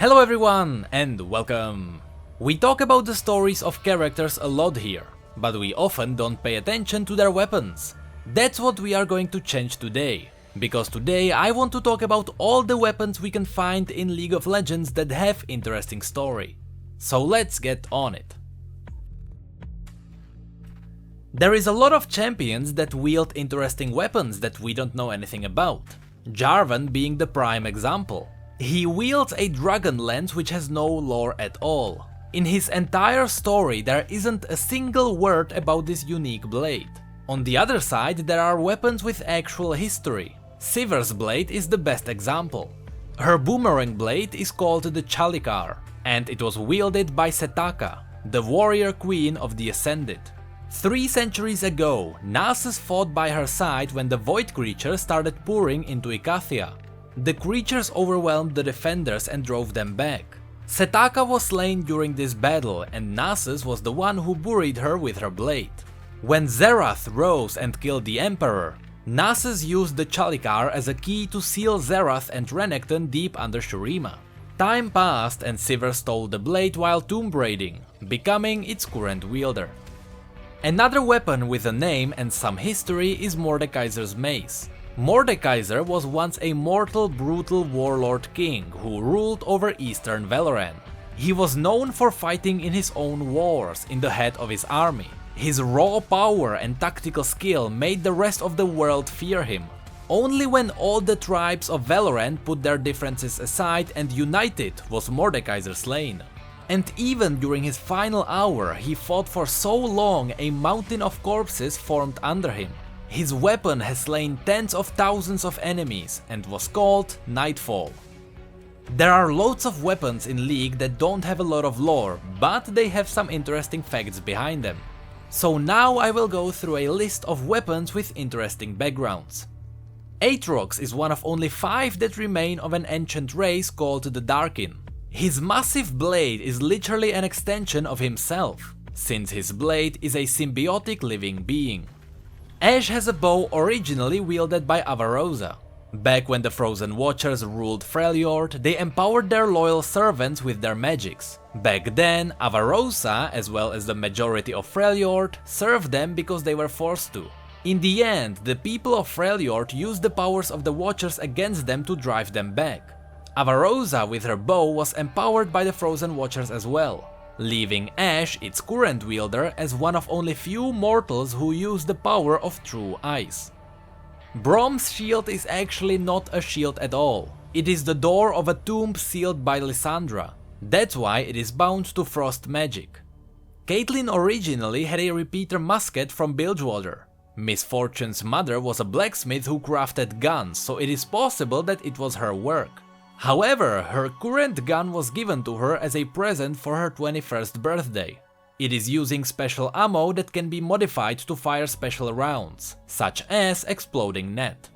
Hello everyone and welcome! We talk about the stories of characters a lot here, but we often don't pay attention to their weapons. That's what we are going to change today, because today I want to talk about all the weapons we can find in League of Legends that have interesting story. So let's get on it. There is a lot of champions that wield interesting weapons that we don't know anything about, Jarvan being the prime example. He wields a dragon lance which has no lore at all. In his entire story there isn't a single word about this unique blade. On the other side there are weapons with actual history. Shiver's blade is the best example. Her boomerang blade is called the Chalikar, and it was wielded by Setaka, the warrior queen of the Ascended. 3 centuries ago, Nasus fought by her side when the void creatures started pouring into Ikathia. The creatures overwhelmed the defenders and drove them back. Setaka was slain during this battle, and Nasus was the one who buried her with her blade. When Xerath rose and killed the Emperor, Nasus used the Chalikar as a key to seal Xerath and Renekton deep under Shurima. Time passed and Shiver stole the blade while tomb raiding, becoming its current wielder. Another weapon with a name and some history is Mordekaiser's mace. Mordekaiser was once a mortal, brutal warlord king who ruled over eastern Valoran. He was known for fighting in his own wars in the head of his army. His raw power and tactical skill made the rest of the world fear him. Only when all the tribes of Valoran put their differences aside and united was Mordekaiser slain. And even during his final hour, he fought for so long a mountain of corpses formed under him. His weapon has slain tens of thousands of enemies and was called Nightfall. There are loads of weapons in League that don't have a lot of lore, but they have some interesting facts behind them. So now I will go through a list of weapons with interesting backgrounds. Aatrox is one of only 5 that remain of an ancient race called the Darkin. His massive blade is literally an extension of himself, since his blade is a symbiotic living being. Ashe has a bow originally wielded by Avarosa. Back when the Frozen Watchers ruled Freljord, they empowered their loyal servants with their magics. Back then, Avarosa, as well as the majority of Freljord, served them because they were forced to. In the end, the people of Freljord used the powers of the Watchers against them to drive them back. Avarosa with her bow was empowered by the Frozen Watchers as well, leaving Ashe, its current wielder, as one of only few mortals who use the power of true ice. Brom's shield is actually not a shield at all. It is the door of a tomb sealed by Lysandra. That's why it is bound to frost magic. Caitlyn originally had a repeater musket from Bilgewater. Miss Fortune's mother was a blacksmith who crafted guns, so it is possible that it was her work. However, her current gun was given to her as a present for her 21st birthday. It is using special ammo that can be modified to fire special rounds, such as Exploding Net.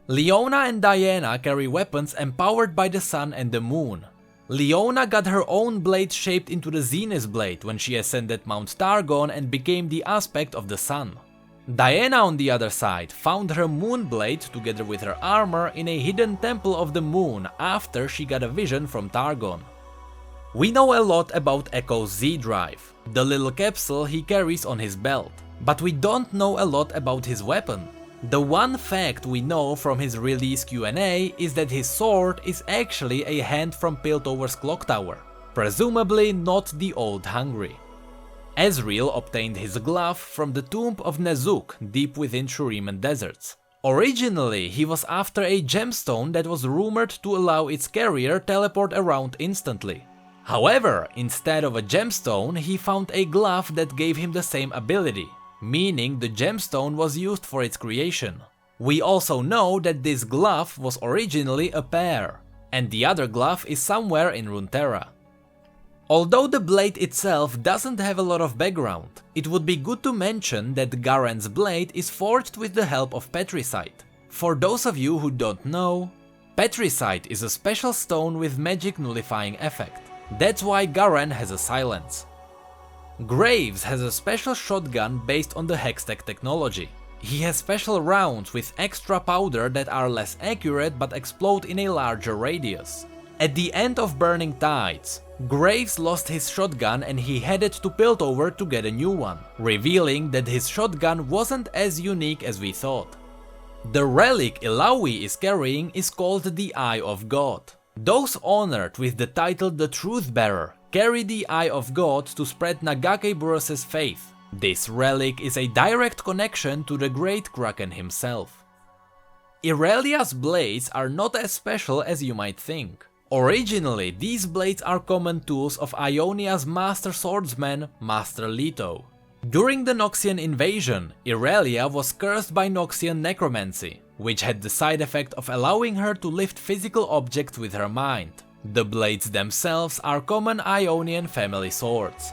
Leona and Diana carry weapons empowered by the sun and the moon. Leona got her own blade shaped into the Zenith blade when she ascended Mount Targon and became the aspect of the sun. Diana, on the other side, found her moon blade together with her armor in a hidden temple of the moon after she got a vision from Targon. We know a lot about Echo's Z-Drive, the little capsule he carries on his belt, but we don't know a lot about his weapon. The one fact we know from his release Q&A is that his sword is actually a hand from Piltover's clock tower, presumably not the Old Hungry. Ezreal obtained his glove from the tomb of Nezuk deep within Shuriman deserts. Originally, he was after a gemstone that was rumored to allow its carrier teleport around instantly. However, instead of a gemstone, he found a glove that gave him the same ability, meaning the gemstone was used for its creation. We also know that this glove was originally a pair, and the other glove is somewhere in Runeterra. Although the blade itself doesn't have a lot of background, it would be good to mention that Garen's blade is forged with the help of Petricite. For those of you who don't know, Petricite is a special stone with magic nullifying effect. That's why Garen has a silence. Graves has a special shotgun based on the Hextech technology. He has special rounds with extra powder that are less accurate but explode in a larger radius. At the end of Burning Tides, Graves lost his shotgun and he headed to Piltover to get a new one, revealing that his shotgun wasn't as unique as we thought. The relic Illaoi is carrying is called the Eye of God. Those honored with the title the Truth Bearer carry the Eye of God to spread Nagake Burous' faith. This relic is a direct connection to the Great Kraken himself. Irelia's blades are not as special as you might think. Originally, these blades are common tools of Ionia's master swordsman, Master Leto. During the Noxian invasion, Irelia was cursed by Noxian necromancy, which had the side effect of allowing her to lift physical objects with her mind. The blades themselves are common Ionian family swords.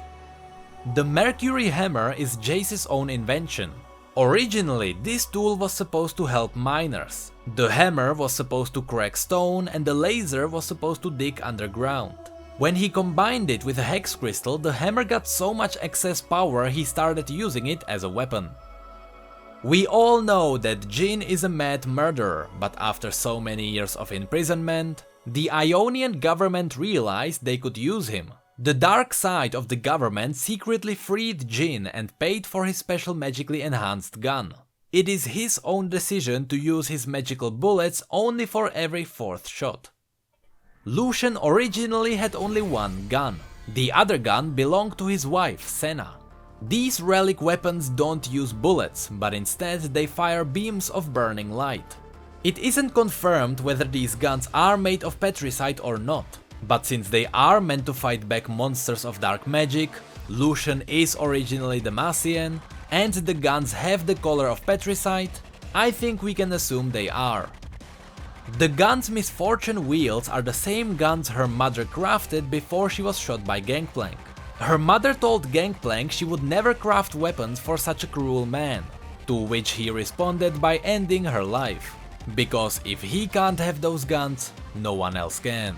The Mercury Hammer is Jace's own invention. Originally, this tool was supposed to help miners. The hammer was supposed to crack stone and the laser was supposed to dig underground. When he combined it with a hex crystal, the hammer got so much excess power he started using it as a weapon. We all know that Jin is a mad murderer, but after so many years of imprisonment, the Ionian government realized they could use him. The dark side of the government secretly freed Jin and paid for his special magically enhanced gun. It is his own decision to use his magical bullets only for every fourth shot. Lucian originally had only one gun. The other gun belonged to his wife, Senna. These relic weapons don't use bullets, but instead they fire beams of burning light. It isn't confirmed whether these guns are made of petricite or not. But since they are meant to fight back monsters of dark magic, Lucian is originally Demacian, and the guns have the color of petricite, I think we can assume they are. The guns Miss Fortune wields are the same guns her mother crafted before she was shot by Gangplank. Her mother told Gangplank she would never craft weapons for such a cruel man, to which he responded by ending her life. Because if he can't have those guns, no one else can.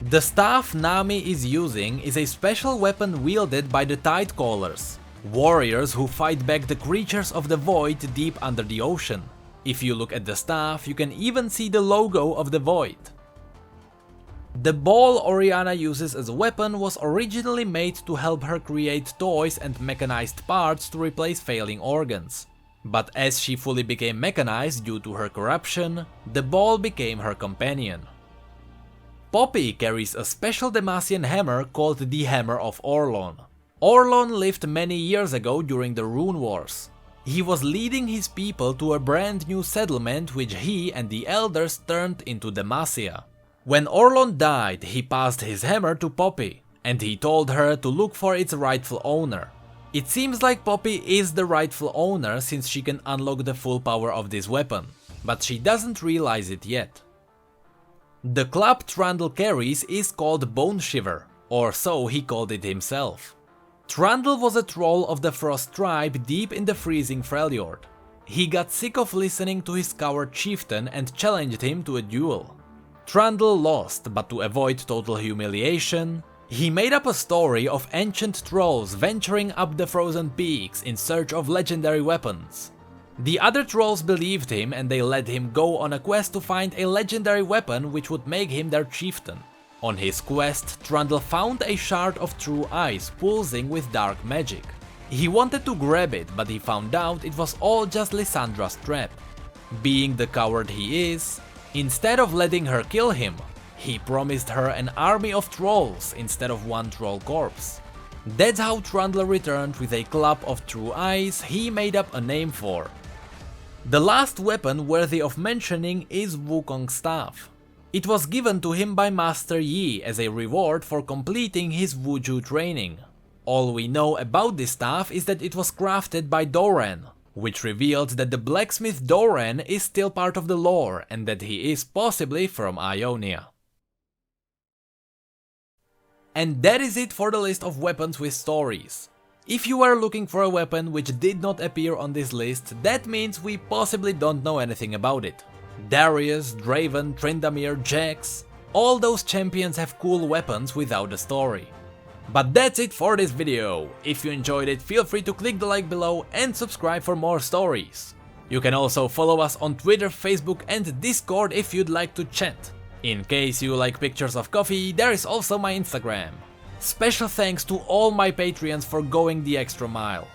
The staff Nami is using is a special weapon wielded by the Tidecallers, warriors who fight back the creatures of the void deep under the ocean. If you look at the staff, you can even see the logo of the void. The ball Oriana uses as a weapon was originally made to help her create toys and mechanized parts to replace failing organs. But as she fully became mechanized due to her corruption, the ball became her companion. Poppy carries a special Demacian hammer called the Hammer of Orlan. Orlan lived many years ago during the Rune Wars. He was leading his people to a brand new settlement which he and the elders turned into Demacia. When Orlan died, he passed his hammer to Poppy, and he told her to look for its rightful owner. It seems like Poppy is the rightful owner since she can unlock the full power of this weapon, but she doesn't realize it yet. The club Trundle carries is called Bone Shiver, or so he called it himself. Trundle was a troll of the Frost tribe deep in the freezing Freljord. He got sick of listening to his coward chieftain and challenged him to a duel. Trundle lost, but to avoid total humiliation, he made up a story of ancient trolls venturing up the frozen peaks in search of legendary weapons. The other trolls believed him and they let him go on a quest to find a legendary weapon which would make him their chieftain. On his quest, Trundle found a shard of true ice pulsing with dark magic. He wanted to grab it, but he found out it was all just Lysandra's trap. Being the coward he is, instead of letting her kill him, he promised her an army of trolls instead of one troll corpse. That's how Trundle returned with a club of true ice he made up a name for. The last weapon worthy of mentioning is Wukong's staff. It was given to him by Master Yi as a reward for completing his Wuju training. All we know about this staff is that it was crafted by Doran, which revealed that the blacksmith Doran is still part of the lore and that he is possibly from Ionia. And that is it for the list of weapons with stories. If you are looking for a weapon which did not appear on this list, that means we possibly don't know anything about it. Darius, Draven, Tryndamere, Jax, all those champions have cool weapons without a story. But that's it for this video. If you enjoyed it, feel free to click the like below and subscribe for more stories. You can also follow us on Twitter, Facebook and Discord if you'd like to chat. In case you like pictures of coffee, there is also my Instagram. Special thanks to all my Patreons for going the extra mile.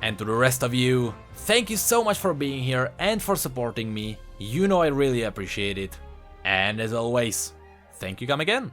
And to the rest of you, thank you so much for being here and for supporting me. You know I really appreciate it. And as always, thank you come again.